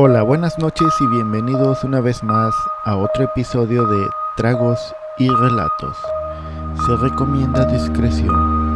Hola, buenas noches y bienvenidos una vez más a otro episodio de Tragos y Relatos. Se recomienda discreción.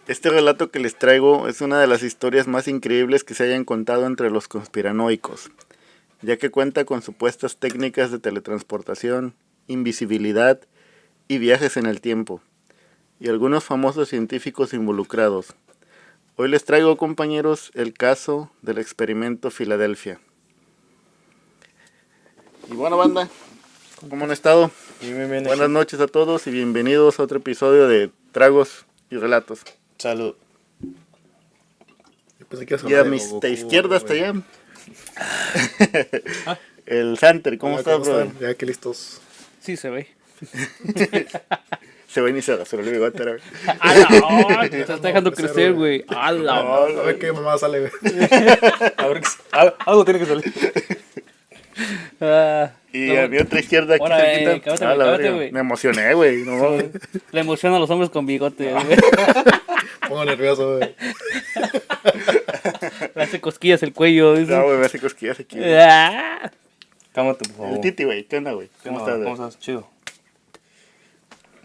Este relato que les traigo es una de las historias más increíbles que se hayan contado entre los conspiranoicos, ya que cuenta con supuestas técnicas de teletransportación, invisibilidad y viajes en el tiempo, y algunos famosos científicos involucrados. Hoy les traigo, compañeros, el caso del experimento Filadelfia. Y bueno, banda, ¿cómo han estado? Bien. Buenas noches a todos y bienvenidos a otro episodio de Tragos y Relatos. Salud. Y a mi izquierda hasta allá. El Santer, ¿cómo estás, bro? Ya que listos. Sí, se ve. Se ve ni se rasuró el bigote, güey. ¡Hala! Te estás dejando crecer, güey. ¡Hala! A ver qué mamá sale, güey. A ver, algo tiene que salir. Y a mi otra izquierda aquí cerquita. Cállate, güey. Me emocioné, güey. No, Le emociona a los hombres con bigote, güey. Pongo nervioso, güey. Le hace cosquillas el cuello, dice. no, güey, me hace cosquillas aquí. Güey. Ah. Cálmate, por favor. El Titi, güey. ¿Qué onda, güey? ¿Cómo estás, güey? ¿Cómo estás? Chido.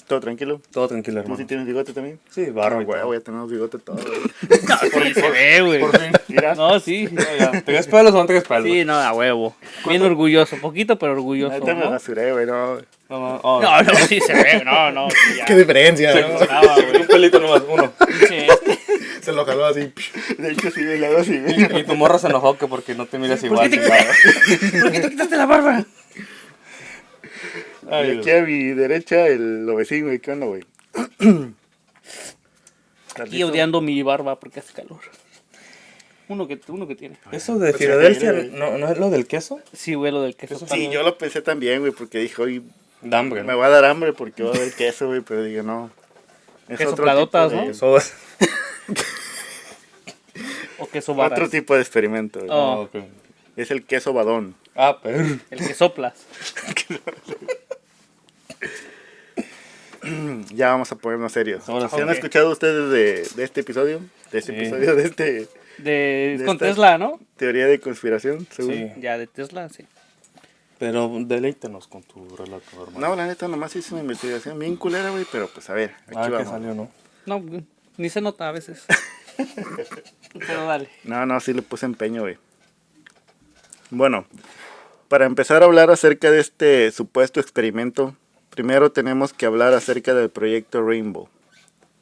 ¿Todo tranquilo? Todo tranquilo, ¿Tú hermano. sí tienes bigote también? Sí, barro y Güey, todo. ya tenemos bigote todo, güey. No, sí, se ve, güey. Por fin. Mira. No, sí. Ya. ¿Te ves pelos o no te ves pelos? Sí, no, a huevo. Bien orgulloso. Poquito, pero orgulloso, Ahorita me ¿no? rasuré, güey, no. No. No, sí se ve. No, sí, ya. Qué diferencia, Se ¿no? notaba, güey. Un pelito nomás, uno. Sí. Se lo jaló así. De hecho, sí, de lado así, güey. Y tu morra se enojó que porque no te miras igual. qué te- chingado. ¿Por qué te quitaste la barba? Y aquí a mi derecha, el vecino, güey. ¿Qué onda, güey? Aquí odiando mi barba porque hace calor. Uno que tiene. ¿Eso de Filadelfia no es lo del queso? Sí, güey, lo del queso. Sí, yo lo pensé también, güey, porque dije, hoy Da hambre, me ¿no? va a dar hambre porque va a haber queso, güey, pero digo, no. Es Queso otro pladotas, tipo de- ¿no? Sobas. O queso varas. Otro tipo de experimento, güey. Oh. Ok. Es el queso badón. Ah, pero... El que soplas. Ya vamos a ponernos serios. Ahora sí. ¿Se han escuchado ustedes de este episode? De este Sí. episodio, de este Con esta- Tesla, ¿no? teoría de conspiración, según. Sí. Ya, de Tesla, sí. Pero deleítanos con tu relato, hermano. No, la neta, nomás hice una investigación bien culera, güey, pero pues a ver, aquí Ah, que vamos. salió, ¿no? No, ni se nota a veces. Pero dale. No, sí le puse empeño, güey. Bueno, para empezar a hablar acerca de este supuesto experimento, primero tenemos que hablar acerca del proyecto Rainbow.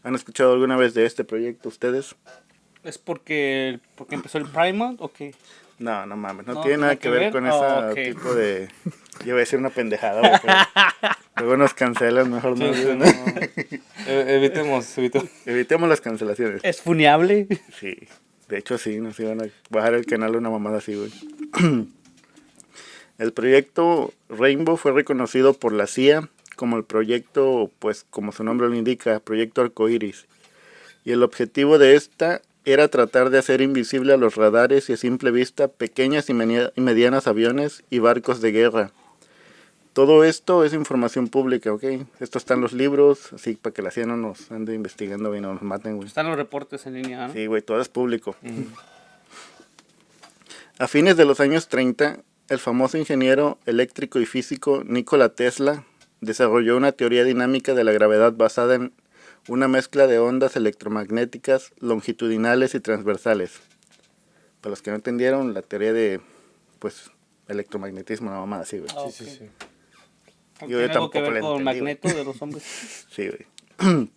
¿Han escuchado alguna vez de este proyecto ustedes? ¿Es porque empezó el Pride Month o qué? No, no mames, no No, tiene nada que ver con ese ok. tipo de... Yo iba a decir una pendejada, güey, pero luego nos cancelan, mejor no. Sí, ¿no? Evitemos. Evitemos las cancelaciones. ¿Es funeable? Sí, de hecho sí, nos iban a bajar el canal una mamada así, güey. El proyecto Rainbow fue reconocido por la CIA como el proyecto, pues como su nombre lo indica, Proyecto Arcoiris. Y el objetivo de esta era tratar de hacer invisible a los radares y a simple vista pequeñas y medianas aviones y barcos de guerra. Todo esto es información pública, ¿ok? Esto está en los libros, así para que la CIA no nos ande investigando y no nos maten, güey. Están los reportes en línea, ¿no? Sí, güey, todo es público. A fines de los años 30, el famoso ingeniero eléctrico y físico Nikola Tesla desarrolló una teoría dinámica de la gravedad basada en una mezcla de ondas electromagnéticas longitudinales y transversales. Para los que no entendieron, la teoría de, pues, electromagnetismo, nada más así, güey. Ah, Sí. Yo ¿Tiene algo que tampoco ver la con entendí, güey. Magneto de los hombres? Sí, güey.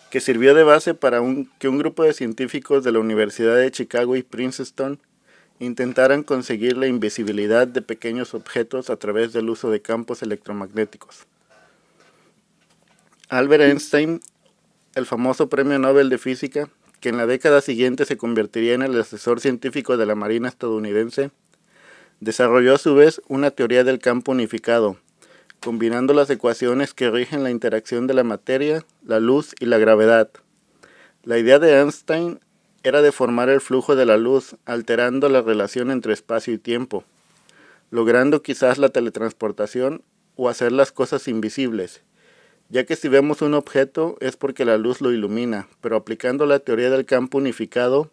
Que sirvió de base para que un grupo de científicos de la Universidad de Chicago y Princeton intentaran conseguir la invisibilidad de pequeños objetos a través del uso de campos electromagnéticos. Albert Einstein, el famoso premio Nobel de Física, que en la década siguiente se convertiría en el asesor científico de la Marina estadounidense, desarrolló a su vez una teoría del campo unificado, combinando las ecuaciones que rigen la interacción de la materia, la luz y la gravedad. La idea de Einstein era deformar el flujo de la luz, alterando la relación entre espacio y tiempo, logrando quizás la teletransportación o hacer las cosas invisibles, ya que si vemos un objeto es porque la luz lo ilumina, pero aplicando la teoría del campo unificado,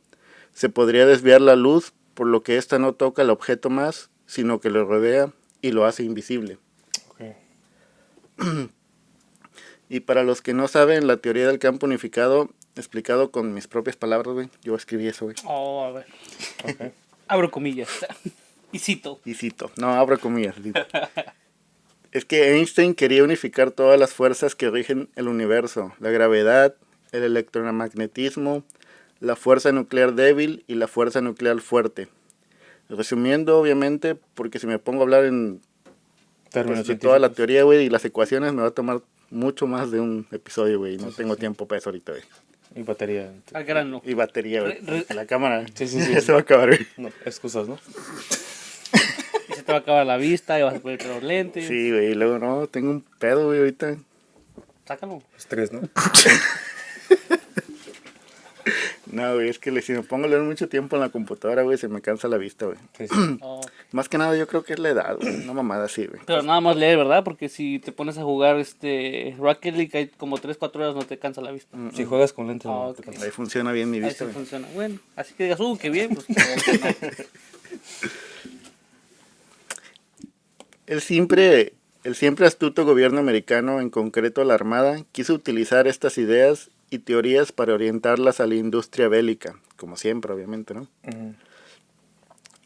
se podría desviar la luz, por lo que ésta no toca el objeto más, sino que lo rodea y lo hace invisible. Ok. Y para los que no saben, la teoría del campo unificado, explicado con mis propias palabras, güey, yo escribí eso, güey. Oh, a ver. Ok. Abro comillas. Y cito. Y cito, no, abro comillas. Es que Einstein quería unificar todas las fuerzas que rigen el universo, la gravedad, el electromagnetismo, la fuerza nuclear débil y la fuerza nuclear fuerte. Resumiendo, obviamente, porque si me pongo a hablar en Términos de toda la científicos. teoría, güey, y las ecuaciones, me va a tomar mucho más de un episodio, güey, y no tengo tiempo para eso ahorita, güey. Y batería. Al grano. Y batería, güey. Re- La cámara Sí, sí, sí. ya se va a acabar, güey. No, excusas, ¿no? Y se te va a acabar la vista y vas a poner los lentes. Sí, güey, y luego, no, tengo un pedo, güey, ahorita. Sácalo. Estrés, ¿no? No, güey, es que si me pongo a leer mucho tiempo en la computadora, güey, se me cansa la vista, güey. Sí, sí. Oh. Más que nada yo creo que es la edad, güey, una mamada así, güey. Pero nada más leer, ¿verdad? Porque si te pones a jugar Rocket League, hay como 3-4 horas no te cansa la vista. Si juegas con lentes, Ah, no ok. te cansas. Ahí funciona bien mi Ahí vista, sí güey. funciona. Bueno, así que digas, qué bien, pues. No. El siempre astuto gobierno americano, en concreto la Armada, quiso utilizar estas ideas y teorías para orientarlas a la industria bélica, como siempre, obviamente, ¿no? Ujú.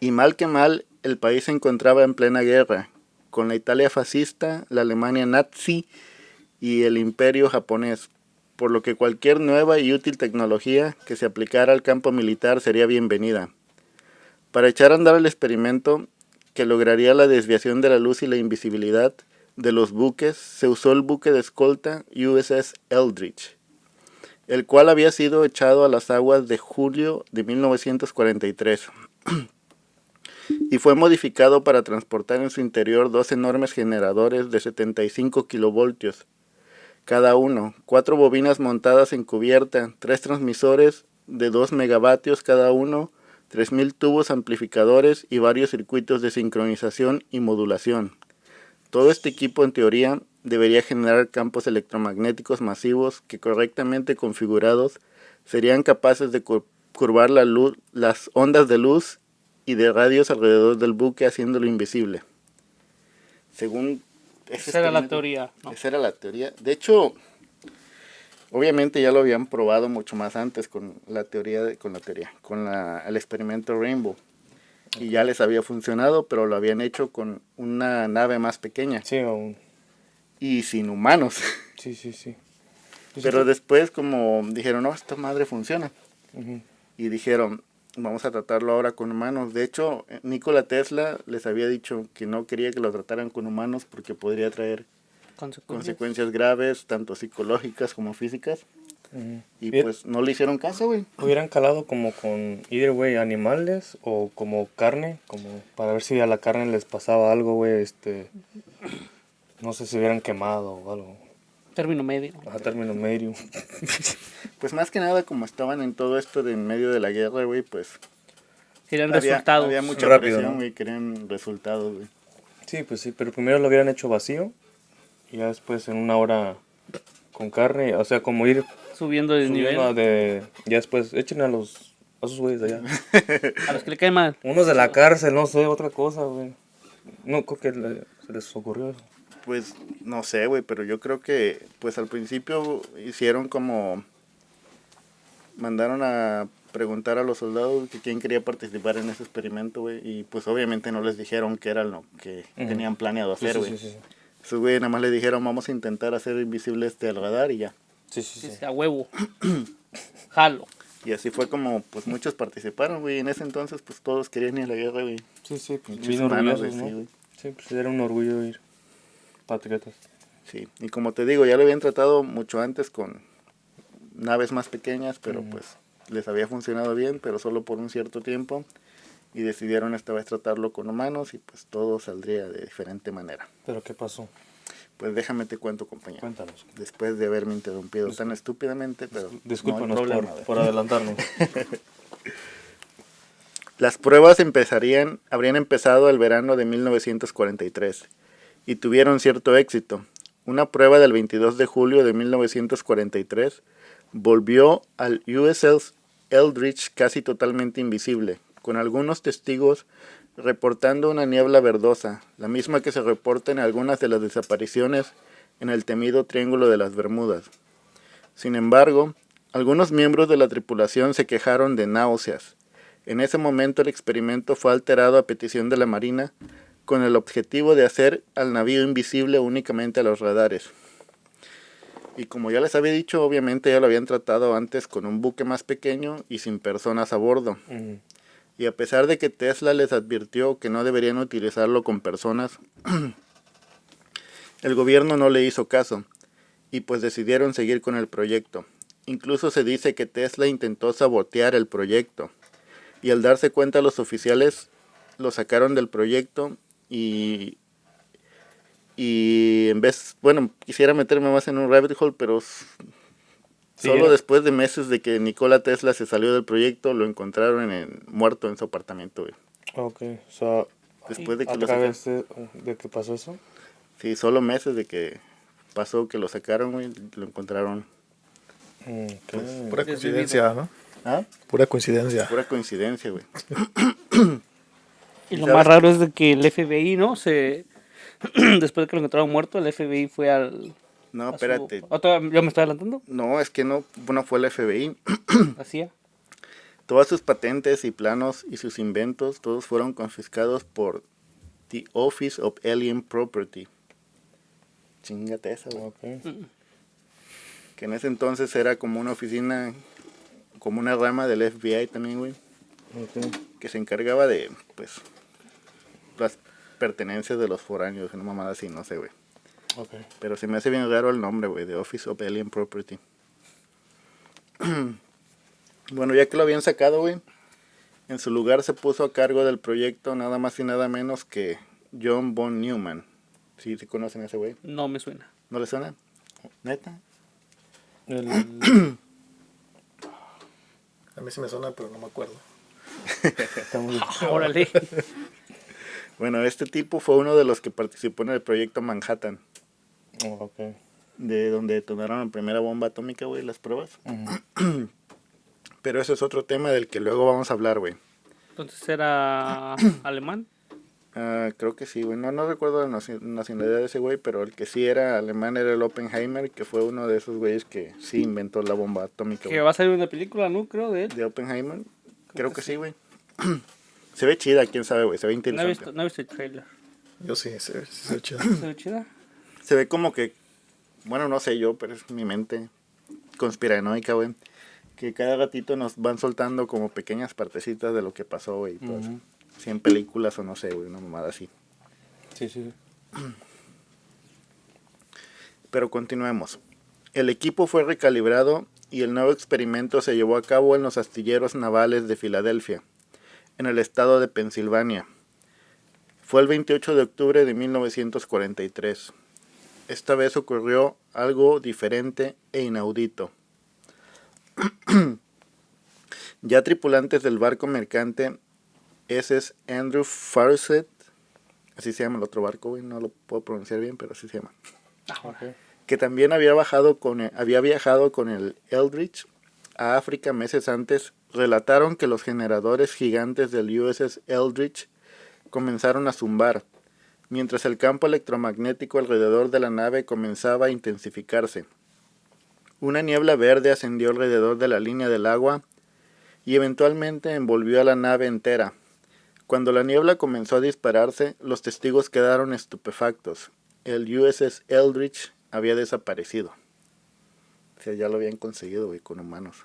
Y mal que mal, el país se encontraba en plena guerra, con la Italia fascista, la Alemania nazi y el imperio japonés, por lo que cualquier nueva y útil tecnología que se aplicara al campo militar sería bienvenida. Para echar a andar el experimento, que lograría la desviación de la luz y la invisibilidad de los buques, se usó el buque de escolta USS Eldridge, el cual había sido echado a las aguas de julio de 1943 y fue modificado para transportar en su interior dos enormes generadores de 75 kilovoltios cada uno, 4 bobinas montadas en cubierta, 3 transmisores de 2 megavatios cada uno, 3.000 tubos amplificadores y varios circuitos de sincronización y modulación. Todo este equipo, en teoría, debería generar campos electromagnéticos masivos que, correctamente configurados, serían capaces de curvar las ondas de luz y de radios alrededor del buque, haciéndolo invisible. Según Esa era la teoría, ¿no? Esa era la teoría. De hecho, obviamente ya lo habían probado mucho más antes con el experimento Rainbow. Y ya les había funcionado, pero lo habían hecho con una nave más pequeña Sí, aún. y sin humanos. Sí, sí, sí. Pero después, como dijeron, no, esta madre funciona. Ujú. Y dijeron, vamos a tratarlo ahora con humanos. De hecho, Nikola Tesla les había dicho que no quería que lo trataran con humanos porque podría traer consecuencias graves, tanto psicológicas como físicas. Ujú. Y Bien. pues no le hicieron caso, güey. Hubieran calado como con either way animales o como carne, como para ver si a la carne les pasaba algo, güey, no sé si hubieran quemado o algo. Término medio. A término medio. Pues más que nada, como estaban en todo esto de en medio de la guerra, güey, pues Querían había resultados. mucha Rápido, presión, ¿no? güey, querían resultados, güey. Sí, pues sí, pero primero lo hubieran hecho vacío y ya después en una hora con carne, o sea, como ir Subiendo de nivel. subiendo ya después echen a esos güeyes de allá. A los que le cae mal. Unos de la cárcel, no sé, otra cosa, güey. No, creo que se les ocurrió eso. Pues no sé, güey, pero yo creo que pues al principio hicieron como mandaron a preguntar a los soldados que quién quería participar en ese experimento, güey, y pues obviamente no les dijeron qué era lo que Ujú. tenían planeado Sí, hacer, sí, güey. sí, sí. Esos güeyes nada más le dijeron, vamos a intentar hacer invisible el radar y ya. Sí, sí, Sí, sí. sí, a huevo. Jalo. Y así fue como pues muchos participaron, güey. En ese entonces pues todos querían ir a la guerra, güey. Sí, sí, pues Muchos bien humanos, orgullosos, güey, ¿no? sí, güey. Sí, pues era un orgullo ir. Patriotas. Sí, y como te digo, ya lo habían tratado mucho antes con naves más pequeñas, pero pues les había funcionado bien, pero solo por un cierto tiempo. Y decidieron esta vez tratarlo con humanos y pues todo saldría de diferente manera. ¿Pero qué pasó? Pues déjame te cuento, compañero. Cuéntanos. Después de haberme interrumpido tan estúpidamente, pero Discúlpanos no hay problema, güey. por adelantarnos. Las pruebas habrían empezado el verano de 1943 y tuvieron cierto éxito. Una prueba del 22 de julio de 1943 volvió al USS Eldridge casi totalmente invisible, con algunos testigos reportando una niebla verdosa, la misma que se reporta en algunas de las desapariciones en el temido Triángulo de las Bermudas. Sin embargo, algunos miembros de la tripulación se quejaron de náuseas. En ese momento el experimento fue alterado a petición de la Marina con el objetivo de hacer al navío invisible únicamente a los radares. Y como ya les había dicho, obviamente ya lo habían tratado antes con un buque más pequeño y sin personas a bordo. Y a pesar de que Tesla les advirtió que no deberían utilizarlo con personas, el gobierno no le hizo caso y pues decidieron seguir con el proyecto. Incluso se dice que Tesla intentó sabotear el proyecto. Y al darse cuenta los oficiales lo sacaron del proyecto y en vez, bueno, quisiera meterme más en un rabbit hole, pero solo después de meses de que Nikola Tesla se salió del proyecto, lo encontraron muerto en su apartamento, güey. Ok, o sea, Después de que a lo través sacaron. de que pasó eso. Sí, solo meses de que pasó que lo sacaron, güey, lo encontraron. Ok. Pura coincidencia, ¿no? ¿Ah? Pura coincidencia. Pura coincidencia, güey. Y lo ¿Sabes más qué? raro es de que el FBI, ¿no? Después de que lo encontraron muerto, el FBI fue al... No, a su- espérate. ¿Yo me estoy adelantando? No, es que no fue el FBI. Hacía. Todas sus patentes y planos y sus inventos, todos fueron confiscados por The Office of Alien Property. Chingate esa, güey. Ok. Que en ese entonces era como una oficina, como una rama del FBI también, güey. Ok. Que se encargaba de, pues, las pertenencias de los foráneos, una mamada así, no sé, güey. Ok. Pero se me hace bien raro el nombre, güey, The Office of Alien Property. Bueno, ya que lo habían sacado, güey, en su lugar se puso a cargo del proyecto nada más y nada menos que John von Neumann. ¿Sí conocen a ese güey? No me suena. ¿No le suena? ¿Neta? A mí sí me suena, pero no me acuerdo. Estamos... Órale. Bueno, este tipo fue uno de los que participó en el proyecto Manhattan, Ok. de donde detonaron la primera bomba atómica, güey, las pruebas. Pero eso es otro tema del que luego vamos a hablar, güey. Entonces era alemán. Creo que sí, güey. No recuerdo la nacionalidad de ese güey, pero el que sí era alemán era el Oppenheimer, que fue uno de esos güeyes que sí inventó la bomba atómica, Que güey. va a salir una película, ¿no? Creo de él. De Oppenheimer. Creo que sí, güey. Se ve chida, quién sabe, güey. Se ve No he interesante. visto el trailer. Yo sí, sí, sí, sí, chido. ¿Se ve chida? Se ve como que, bueno, no sé yo, pero es mi mente conspiranoica, güey. Que cada ratito nos van soltando como pequeñas partecitas de lo que pasó, güey. Pues, 100 películas o no sé, güey, una mamada así. Sí, sí. Pero continuemos. El equipo fue recalibrado y el nuevo experimento se llevó a cabo en los astilleros navales de Filadelfia, en el estado de Pensilvania. Fue el 28 de octubre de 1943. Esta vez ocurrió algo diferente e inaudito. Ya tripulantes del barco mercante SS Andrew Farragut, así se llama el otro barco, güey, no lo puedo pronunciar bien, pero así se llama, que también había viajado con el Eldridge a África meses antes, relataron que los generadores gigantes del USS Eldridge comenzaron a zumbar, mientras el campo electromagnético alrededor de la nave comenzaba a intensificarse. Una niebla verde ascendió alrededor de la línea del agua y eventualmente envolvió a la nave entera. Cuando la niebla comenzó a dispararse, los testigos quedaron estupefactos. el USS Eldridge había desaparecido. O sea, ya lo habían conseguido, güey, con humanos.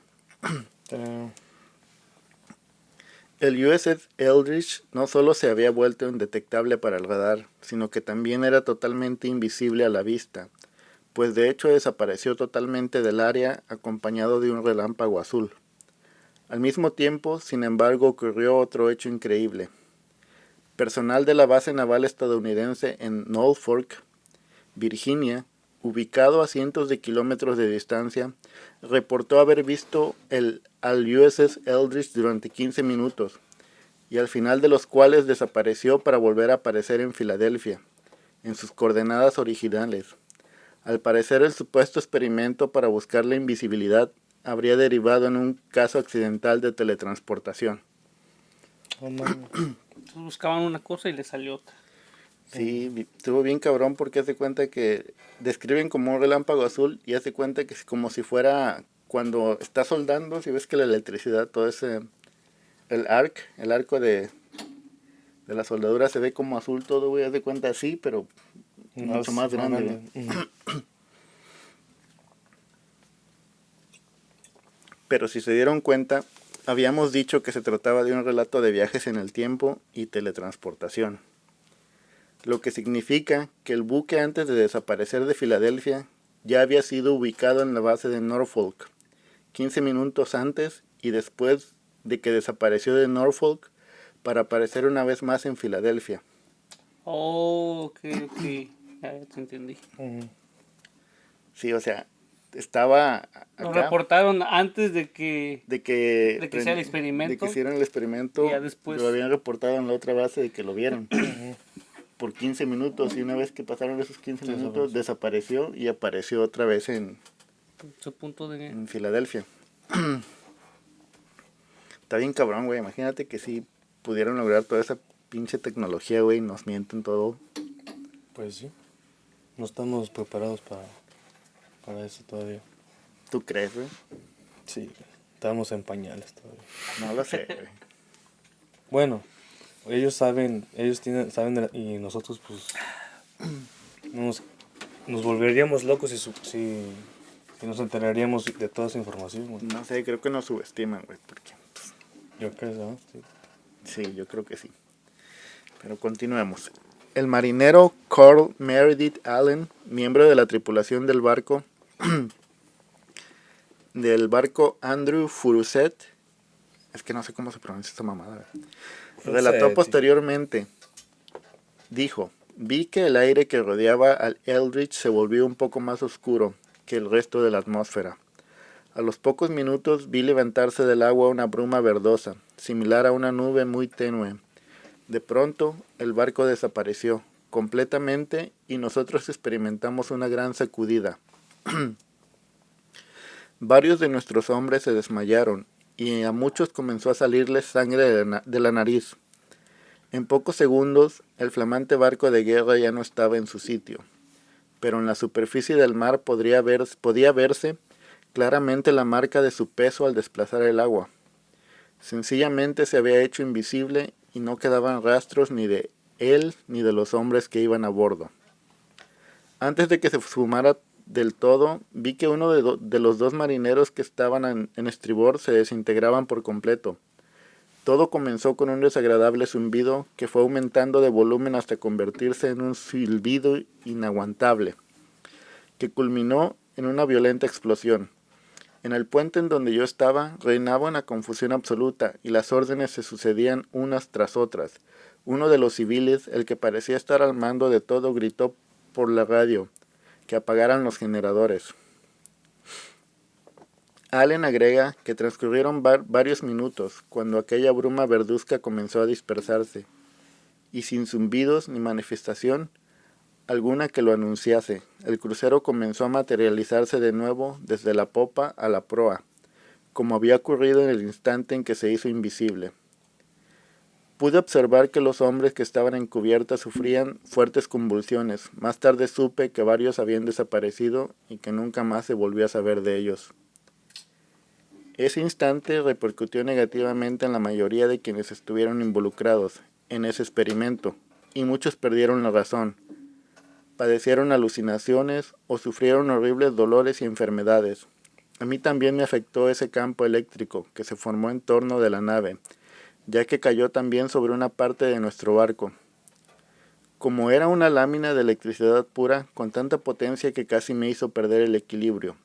El USS Eldridge no solo se había vuelto indetectable para el radar, sino que también era totalmente invisible a la vista, pues de hecho desapareció totalmente del área acompañado de un relámpago azul. Al mismo tiempo, sin embargo, ocurrió otro hecho increíble. Personal de la base naval estadounidense en Norfolk, Virginia, ubicado a cientos de kilómetros de distancia, reportó haber visto al USS Eldridge durante 15 minutos, y al final de los cuales desapareció para volver a aparecer en Filadelfia, en sus coordenadas originales. Al parecer, el supuesto experimento para buscar la invisibilidad habría derivado en un caso accidental de teletransportación. Buscaban una cosa y les salió otra. Sí, estuvo bien cabrón porque hace cuenta que describen como un relámpago azul y hace cuenta que es como si fuera cuando está soldando, si ves que la electricidad, todo ese, el arco de la soldadura se ve como azul todo, güey, hace cuenta así, pero mucho más grande. Pero si se dieron cuenta, habíamos dicho que se trataba de un relato de viajes en el tiempo y teletransportación. Lo que significa que el buque antes de desaparecer de Filadelfia ya había sido ubicado en la base de Norfolk 15 minutos antes y después de que desapareció de Norfolk para aparecer una vez más en Filadelfia. Oh, ok. Ya te entendí. Sí, o sea, estaba acá. Lo reportaron antes de que hiciera el experimento. De que hicieron el experimento. Y ya después lo habían reportado en la otra base de que lo vieron. Por 15 minutos. Y una vez que pasaron esos 15 minutos, desapareció y apareció otra vez en su punto en Filadelfia. Está bien cabrón, güey. Imagínate que si pudieran lograr toda esa pinche tecnología, güey. Nos mienten todo. Pues sí. No estamos preparados para eso todavía. ¿Tú crees, güey? Sí, estamos en pañales todavía. No lo sé, güey. Bueno, ellos saben y nosotros pues nos volveríamos locos si nos enteraríamos de toda esa información, güey. No sé, creo que nos subestiman, güey. Porque, pues, Yo creo, ¿no? Sí. sí, yo creo que sí. Pero continuemos. El marinero Carl Meredith Allen, miembro de la tripulación del barco Andrew Furuset, es que no sé cómo se pronuncia esta mamada, relató posteriormente, dijo: vi que el aire que rodeaba al Eldridge se volvió un poco más oscuro que el resto de la atmósfera. A los pocos minutos vi levantarse del agua una bruma verdosa, similar a una nube muy tenue. De pronto, el barco desapareció completamente y nosotros experimentamos una gran sacudida. Varios de nuestros hombres se desmayaron y a muchos comenzó a salirles sangre de la nariz. En pocos segundos, el flamante barco de guerra ya no estaba en su sitio, pero en la superficie del mar podía verse claramente la marca de su peso al desplazar el agua. Sencillamente se había hecho invisible y no quedaban rastros ni de él ni de los hombres que iban a bordo. Antes de que se fumara del todo, vi que uno de los dos marineros que estaban en estribor se desintegraban por completo. Todo comenzó con un desagradable zumbido que fue aumentando de volumen hasta convertirse en un silbido inaguantable, que culminó en una violenta explosión. En el puente en donde yo estaba reinaba una confusión absoluta y las órdenes se sucedían unas tras otras. Uno de los civiles, el que parecía estar al mando de todo, gritó por la radio que apagaran los generadores. Allen agrega que transcurrieron varios minutos cuando aquella bruma verduzca comenzó a dispersarse, y sin zumbidos ni manifestación alguna que lo anunciase, el crucero comenzó a materializarse de nuevo desde la popa a la proa, como había ocurrido en el instante en que se hizo invisible. Pude observar que los hombres que estaban en cubierta sufrían fuertes convulsiones. Más tarde supe que varios habían desaparecido y que nunca más se volvió a saber de ellos. Ese instante repercutió negativamente en la mayoría de quienes estuvieron involucrados en ese experimento, y muchos perdieron la razón. padecieron alucinaciones o sufrieron horribles dolores y enfermedades. A mí también me afectó ese campo eléctrico que se formó en torno de la nave, ya que cayó también sobre una parte de nuestro barco. Como era una lámina de electricidad pura, con tanta potencia que casi me hizo perder el equilibrio.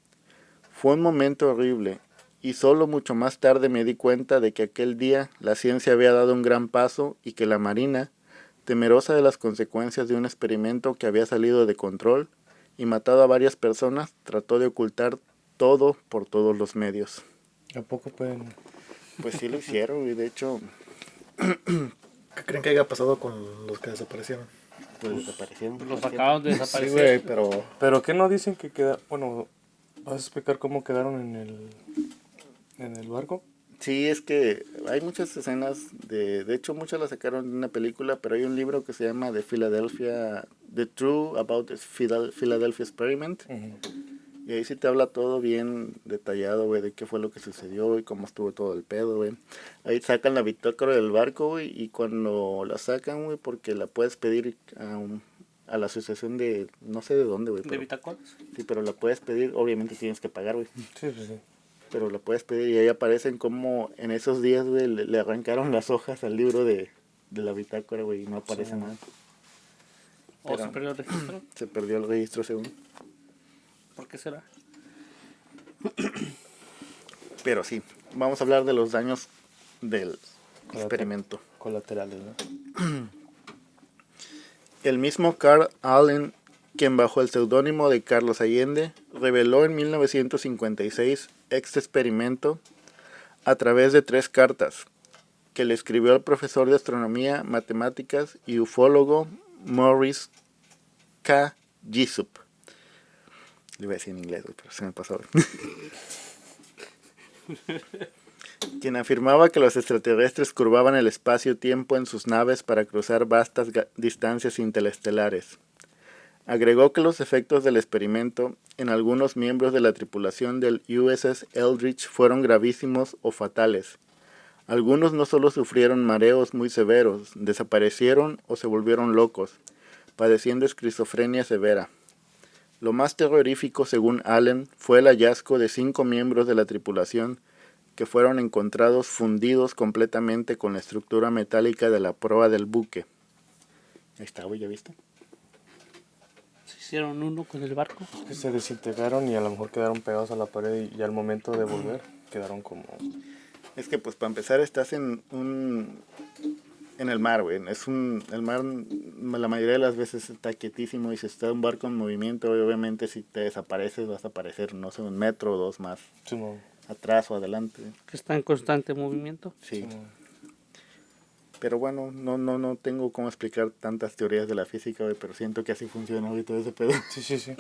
Fue un momento horrible, y solo mucho más tarde me di cuenta de que aquel día la ciencia había dado un gran paso y que la Marina, temerosa de las consecuencias de un experimento que había salido de control y matado a varias personas, trató de ocultar todo por todos los medios. ¿A poco pueden? Pues sí lo hicieron, y de hecho, ¿Qué creen que haya pasado con los que desaparecieron? pues desaparecieron. Los acaban de Sí, desaparecer. güey, pero ¿Pero qué no dicen que queda? Bueno, ¿vas a explicar cómo quedaron en el barco? Sí, es que hay muchas escenas, de hecho muchas las sacaron de una película, pero hay un libro que se llama The True About the Philadelphia Experiment, y ahí sí te habla todo bien detallado, güey, de qué fue lo que sucedió y cómo estuvo todo el pedo, güey. Ahí sacan la bitácora del barco, güey, y cuando la sacan, güey, porque la puedes pedir a la asociación de, no sé de dónde, güey. ¿De bitácoras? Sí, pero la puedes pedir, obviamente tienes que pagar, güey. Sí, sí, sí. Pero lo puedes pedir y ahí aparecen como en esos días, güey, le arrancaron las hojas al libro de la bitácora, güey, y no aparece Sí. nada. ¿O Pero- se perdió el registro? Se perdió el registro según. ¿Por qué será? Pero sí, vamos a hablar de los daños del experimento. Colaterales, ¿no? El mismo Carl Allen, quien bajo el seudónimo de Carlos Allende, reveló en 1956 este experimento a través de 3 cartas que le escribió al profesor de astronomía, matemáticas y ufólogo Morris K. Jessup. Le iba a decir en inglés, pero se me pasó. Quien afirmaba que los extraterrestres curvaban el espacio-tiempo en sus naves para cruzar vastas distancias interestelares. Agregó que los efectos del experimento en algunos miembros de la tripulación del USS Eldridge fueron gravísimos o fatales. Algunos no solo sufrieron mareos muy severos, desaparecieron o se volvieron locos, padeciendo esquizofrenia severa. Lo más terrorífico, según Allen, fue el hallazgo de 5 miembros de la tripulación que fueron encontrados fundidos completamente con la estructura metálica de la proa del buque. Ahí está, güey, ¿ya viste? ¿Se hicieron uno con el barco? Que se desintegraron y a lo mejor quedaron pegados a la pared y al momento de volver quedaron como... Es que, pues, para empezar, estás en el mar, güey. El mar, la mayoría de las veces está quietísimo, y si está un barco en movimiento, obviamente si te desapareces vas a aparecer, no sé, 1 metro o 2 más Simón. atrás o adelante. Que está en constante movimiento. Sí. Simón. Pero bueno, no tengo cómo explicar tantas teorías de la física, güey, pero siento que así funciona ahorita ese pedo. Sí, sí, sí.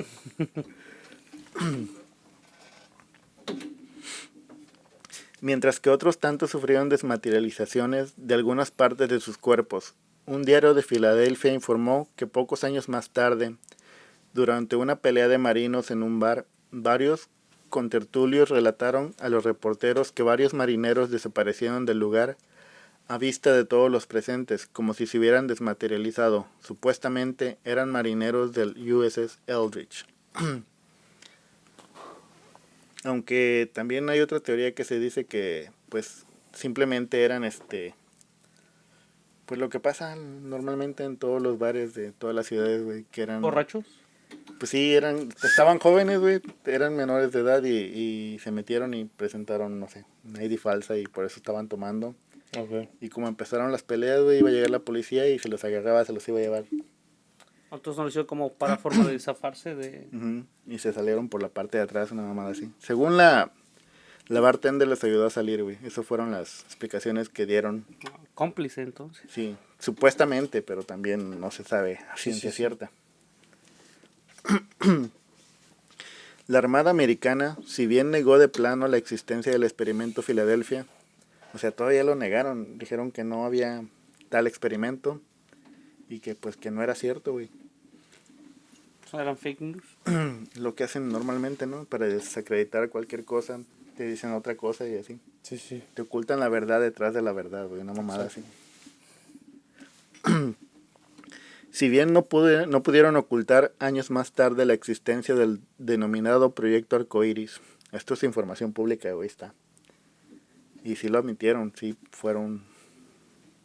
Mientras que otros tantos sufrieron desmaterializaciones de algunas partes de sus cuerpos. Un diario de Filadelfia informó que pocos años más tarde, durante una pelea de marinos en un bar, varios contertulios relataron a los reporteros que varios marineros desaparecieron del lugar a vista de todos los presentes, como si se hubieran desmaterializado. Supuestamente eran marineros del USS Eldridge. Aunque también hay otra teoría que se dice que, pues, simplemente eran, pues lo que pasa normalmente en todos los bares de todas las ciudades, güey, que eran... ¿Borrachos? Pues sí, estaban jóvenes, güey, eran menores de edad y se metieron y presentaron, no sé, una ID falsa, y por eso estaban tomando. Ok. Y como empezaron las peleas, güey, iba a llegar la policía y se los agarraba, se los iba a llevar. Entonces no lo hicieron como para forma de zafarse de... Ujú. Y se salieron por la parte de atrás, una mamada así. Según la bartender les ayudó a salir, güey. Esas fueron las explicaciones que dieron. Cómplice, entonces. Sí, supuestamente, pero también no se sabe a Sí, ciencia sí, sí. cierta. La Armada Americana, si bien negó de plano la existencia del experimento Filadelfia, o sea, todavía lo negaron, dijeron que no había tal experimento y que pues que no era cierto, güey. Eran fake news. Lo que hacen normalmente, ¿no? Para desacreditar cualquier cosa, te dicen otra cosa y así. Sí, sí. Te ocultan la verdad detrás de la verdad, güey, una mamada así. Si bien no pudieron ocultar años más tarde la existencia del denominado Proyecto Arcoíris. Esto es información pública, güey, está. Y sí lo admitieron, sí fueron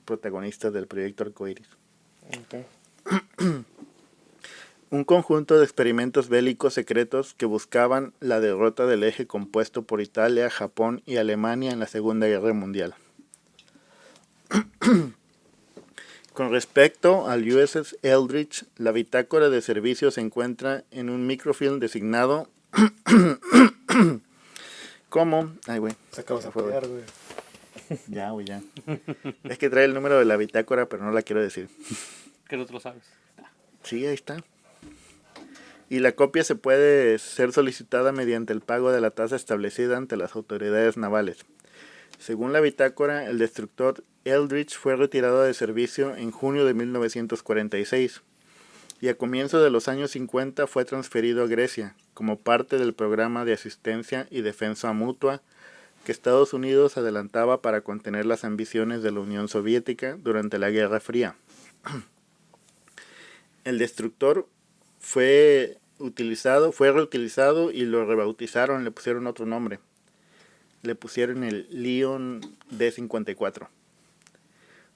protagonistas del Proyecto Arcoíris. Okay. Un conjunto de experimentos bélicos secretos que buscaban la derrota del eje compuesto por Italia, Japón y Alemania en la Segunda Guerra Mundial. Con respecto al USS Eldridge, la bitácora de servicio se encuentra en un microfilm designado como... Ay, güey. Se acabas de pegar, güey. Ya, güey, ya. Es que trae el número de la bitácora, pero no la quiero decir. Que no te lo sabes. Sí, ahí está. Y la copia se puede ser solicitada mediante el pago de la tasa establecida ante las autoridades navales. Según la bitácora, el destructor Eldridge fue retirado de servicio en junio de 1946 y a comienzos de los años 50 fue transferido a Grecia como parte del programa de asistencia y defensa mutua que Estados Unidos adelantaba para contener las ambiciones de la Unión Soviética durante la Guerra Fría. El destructor fue reutilizado y lo rebautizaron, le pusieron otro nombre. Le pusieron el Leon D-54.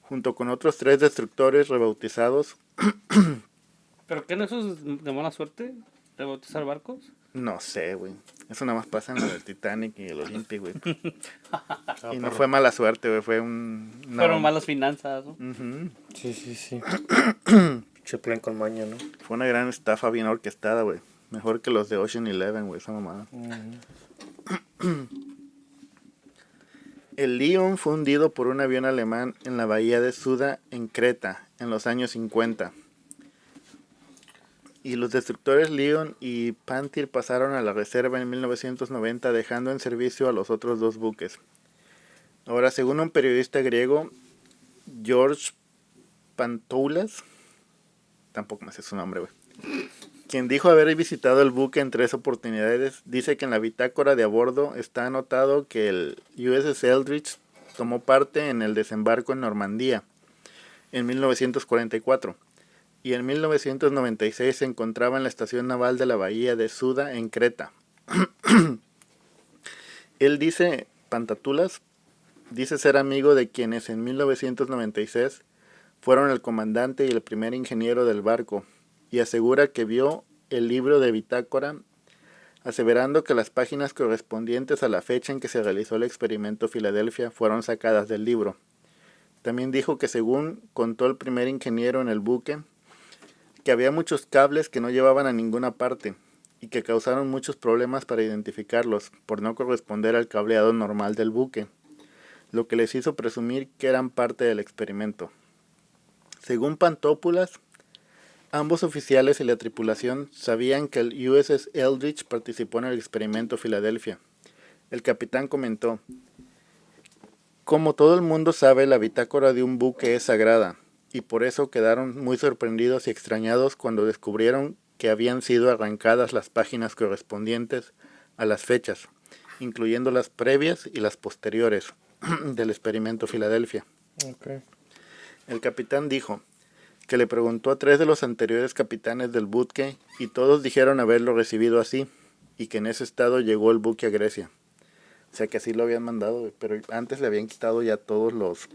Junto con otros 3 destructores rebautizados. ¿Pero qué no eso es de mala suerte? ¿Rebautizar barcos? No sé, güey. Eso nada más pasa en el Titanic y el Olympic, güey. Y no fue mala suerte, güey. Fue un... No. Fueron malas finanzas, ¿no? Uh-huh. Sí. Pinche plan con maña, ¿no? Fue una gran estafa bien orquestada, güey. Mejor que los de Ocean Eleven, güey, esa mamada. El Leon fue hundido por un avión alemán en la bahía de Suda, en Creta, en los años 50. Y los destructores Leon y Pantyr pasaron a la reserva en 1990, dejando en servicio a los otros 2 buques. Ahora, según un periodista griego, George Pantoulas, tampoco me sé su nombre, güey, quien dijo haber visitado el buque en 3 oportunidades, dice que en la bitácora de a bordo está anotado que el USS Eldridge tomó parte en el desembarco en Normandía en 1944 y en 1996 se encontraba en la estación naval de la bahía de Suda en Creta. Él dice, Pantatulas, dice ser amigo de quienes en 1996 fueron el comandante y el primer ingeniero del barco, y asegura que vio el libro de bitácora, aseverando que las páginas correspondientes a la fecha en que se realizó el experimento Filadelfia fueron sacadas del libro. También dijo que según contó el primer ingeniero en el buque, que había muchos cables que no llevaban a ninguna parte y que causaron muchos problemas para identificarlos por no corresponder al cableado normal del buque, lo que les hizo presumir que eran parte del experimento. Según Pantopoulos, ambos oficiales y la tripulación sabían que el USS Eldridge participó en el experimento Filadelfia. El capitán comentó, como todo el mundo sabe, la bitácora de un buque es sagrada, y por eso quedaron muy sorprendidos y extrañados cuando descubrieron que habían sido arrancadas las páginas correspondientes a las fechas, incluyendo las previas y las posteriores del experimento Filadelfia. Okay. El capitán dijo que le preguntó a 3 de los anteriores capitanes del buque y todos dijeron haberlo recibido así y que en ese estado llegó el buque a Grecia. O sea que así lo habían mandado, pero antes le habían quitado ya todos los...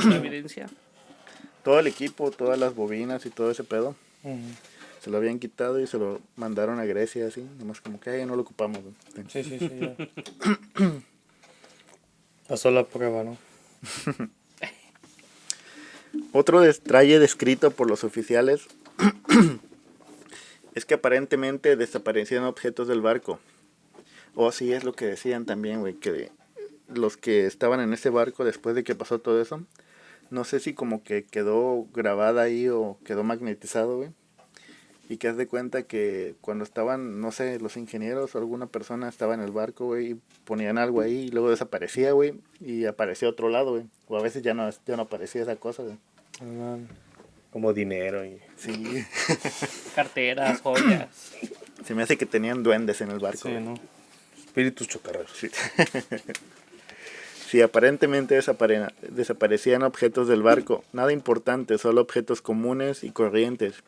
La evidencia. Todo el equipo, todas las bobinas y todo ese pedo. Se lo habían quitado y se lo mandaron a Grecia así, nomás como que no lo ocupamos. Sí, ya. Pasó la prueba, ¿no? Otro detalle descrito por los oficiales es que aparentemente desaparecían objetos del barco. O sí, es lo que decían también, güey, que los que estaban en ese barco después de que pasó todo eso, no sé si como que quedó grabada ahí o quedó magnetizado, güey. Y que haz de cuenta que cuando estaban, no sé, los ingenieros o alguna persona estaba en el barco, güey, y ponían algo ahí y luego desaparecía, güey, y aparecía otro lado, güey. O a veces ya no aparecía esa cosa, güey. Como dinero y... Sí. Carteras, joyas. Se me hace que tenían duendes en el barco. Sí, ¿no? Espíritus chocarreros. Sí. Si aparentemente desaparecían objetos del barco, nada importante, solo objetos comunes y corrientes,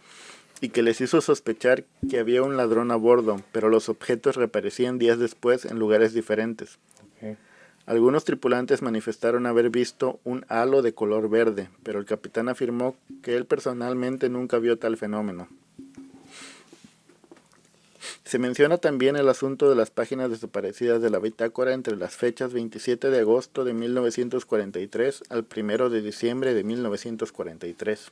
y que les hizo sospechar que había un ladrón a bordo, pero los objetos reaparecían días después en lugares diferentes. Ok. Algunos tripulantes manifestaron haber visto un halo de color verde, pero el capitán afirmó que él personalmente nunca vio tal fenómeno. Se menciona también el asunto de las páginas desaparecidas de la bitácora entre las fechas 27 de agosto de 1943 al 1 de diciembre de 1943.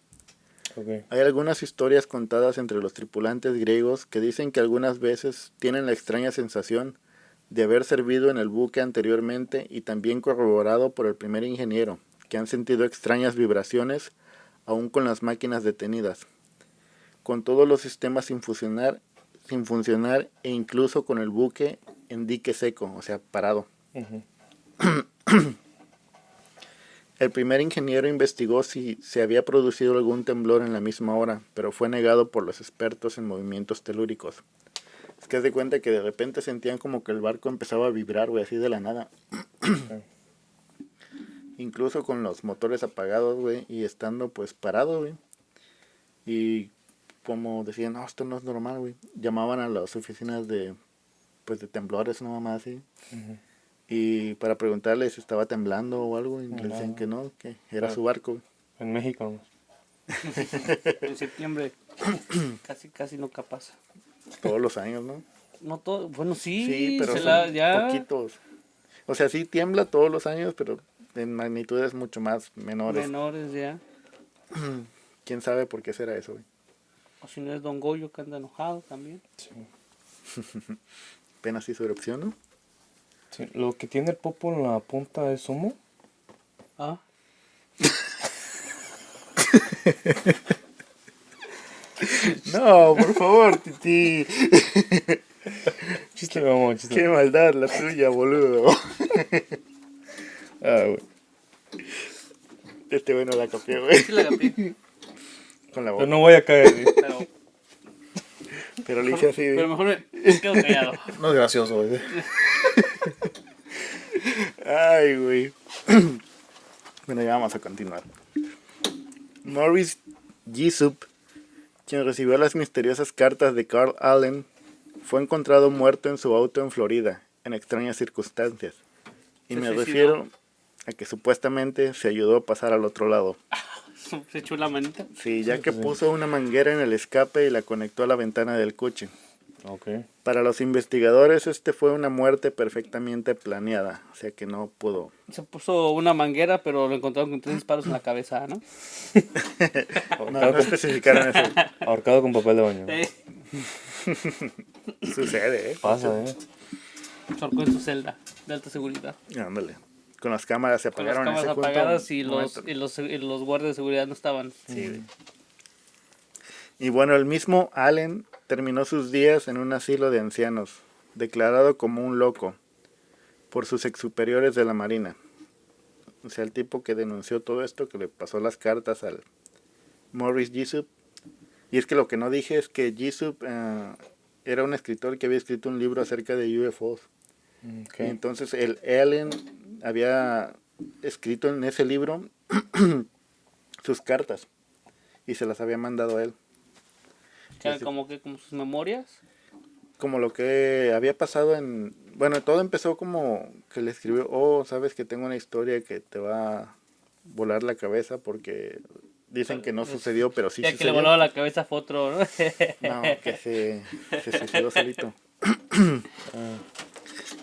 Okay. Hay algunas historias contadas entre los tripulantes griegos que dicen que algunas veces tienen la extraña sensación de haber servido en el buque anteriormente y también corroborado por el primer ingeniero, que han sentido extrañas vibraciones aún con las máquinas detenidas, con todos los sistemas sin funcionar e incluso con el buque en dique seco, o sea, parado. Uh-huh. El primer ingeniero investigó si se había producido algún temblor en la misma hora, pero fue negado por los expertos en movimientos telúricos. Es que haz de cuenta que de repente sentían como que el barco empezaba a vibrar, güey, así de la nada. Okay. Incluso con los motores apagados, güey, y estando pues parado, güey. Y como decían, no, esto no es normal, güey. Llamaban a las oficinas de temblores, no mamá así. Uh-huh. Y para preguntarles si estaba temblando o algo, y le decían que no, que era su barco, güey. En México, ¿no? En septiembre casi nunca pasa. Todos los años, ¿no? No todo, bueno, sí, Sí, pero se son ya poquitos. O sea, sí tiembla todos los años, pero en magnitudes mucho más menores. menores ya. ¿Quién sabe por qué será eso, güey? O si no es Don Goyo que anda enojado también. Sí. Apenas hizo erupción, ¿no? Sí. Lo que tiene el popo en la punta es humo. Ah, No, por favor, Titi. Chiste, vamos, chiste. Qué maldad la tuya, boludo. Ah, güey. Este güey no la copió, güey. sí la capté, Con la Pero boca. no voy a caer. ¿Sí? Pero le hice así, pero güey. mejor me quedo callado. No es gracioso, güey. Ay, güey. Bueno, ya vamos a continuar. Morris Jessup, quien recibió las misteriosas cartas de Carl Allen, fue encontrado muerto en su auto en Florida, en extrañas circunstancias. Y ¿Se me suicidó? refiero a que supuestamente se ayudó a pasar al otro lado. Se echó la manita. Sí, ya que puso una manguera en el escape y la conectó a la ventana del coche. Ok. Para los investigadores, fue una muerte perfectamente planeada, o sea que no pudo. Se puso una manguera, pero lo encontraron con 3 disparos en la cabeza, ¿no? No especificaron eso. Ahorcado con papel de baño. Sucede, ¿eh? Pasa, Sorcó en su celda de alta seguridad. Ándale. Con las cámaras se Con las apagaron. cámaras ese punto, apagadas y momento. los guardias de seguridad no estaban. Sí. Y bueno, el mismo Allen terminó sus días en un asilo de ancianos, declarado como un loco por sus ex superiores de la Marina. O sea, el tipo que denunció todo esto, que le pasó las cartas al Morris Jessup. Y es que lo que no dije es que Jessup era un escritor que había escrito un libro acerca de UFOs. Ok. Y entonces el Allen había escrito en ese libro sus cartas y se las había mandado a él. Que eran como sus memorias. Como lo que había pasado en... Bueno, todo empezó como que le escribió, oh, sabes que tengo una historia que te va a volar la cabeza porque dicen que no sucedió, pero sí Ya que le sucedió. volaba la cabeza fue otro, ¿no? No, que se suicidó solito.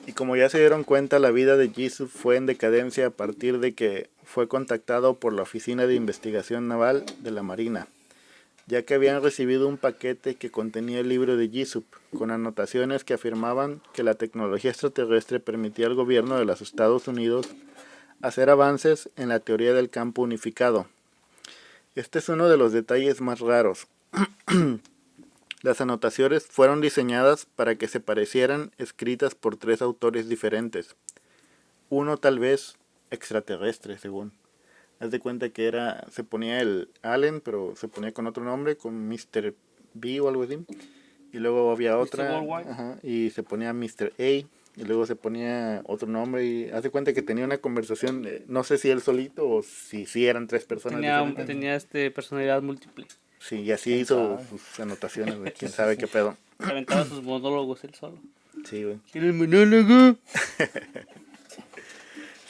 Y como ya se dieron cuenta, la vida de Jesus fue en decadencia a partir de que fue contactado por la Oficina de Investigación Naval de la Marina, ya que habían recibido un paquete que contenía el libro de Jessup, con anotaciones que afirmaban que la tecnología extraterrestre permitía al gobierno de los Estados Unidos hacer avances en la teoría del campo unificado. Este es uno de los detalles más raros. Las anotaciones fueron diseñadas para que se parecieran, escritas por 3 autores diferentes. Uno tal vez extraterrestre, según. Haz de cuenta que se ponía el Allen, pero se ponía con otro nombre, con Mr. B o algo así. Y luego había otra, Worldwide. ajá, y se ponía Mr. A, y luego se ponía otro nombre y hace cuenta que tenía una conversación, no sé si él solito o si eran tres personas diferentes. Tenía personalidad múltiple. Sí, y así hizo sus anotaciones, güey, quién sabe qué pedo. Se aventaba sus monólogos él solo. Sí, güey. ¿Quién el monólogo?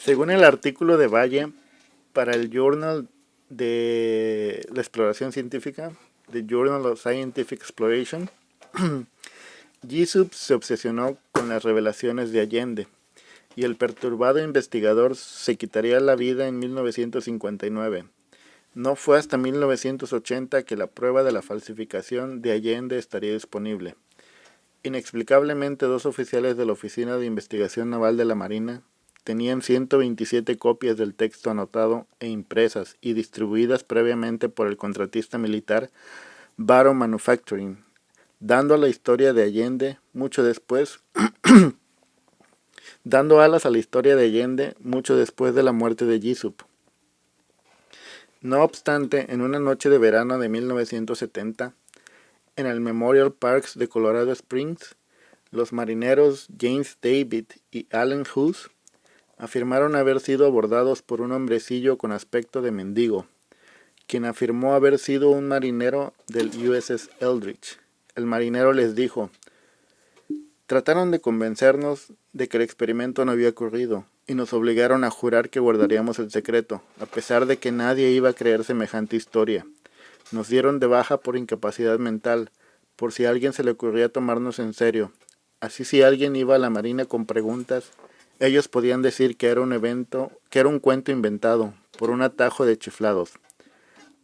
Según el artículo de Valle, para el Journal de la Exploración Científica, The Journal of Scientific Exploration, Jessup se obsesionó con las revelaciones de Allende, y el perturbado investigador se quitaría la vida en 1959. No fue hasta 1980 que la prueba de la falsificación de Allende estaría disponible. Inexplicablemente, 2 oficiales de la Oficina de Investigación Naval de la Marina tenían 127 copias del texto anotado e impresas y distribuidas previamente por el contratista militar Barrow Manufacturing, dando a la historia de Allende mucho después, dando alas a la historia de Allende mucho después de la muerte de Jessup. No obstante, en una noche de verano de 1970, en el Memorial Parks de Colorado Springs, los marineros James David y Allen Hughes afirmaron haber sido abordados por un hombrecillo con aspecto de mendigo, quien afirmó haber sido un marinero del USS Eldridge. El marinero les dijo: trataron de convencernos de que el experimento no había ocurrido, y nos obligaron a jurar que guardaríamos el secreto, a pesar de que nadie iba a creer semejante historia. Nos dieron de baja por incapacidad mental, por si a alguien se le ocurría tomarnos en serio. Así, si alguien iba a la marina con preguntas, ellos podían decir que era un cuento inventado, por un atajo de chiflados.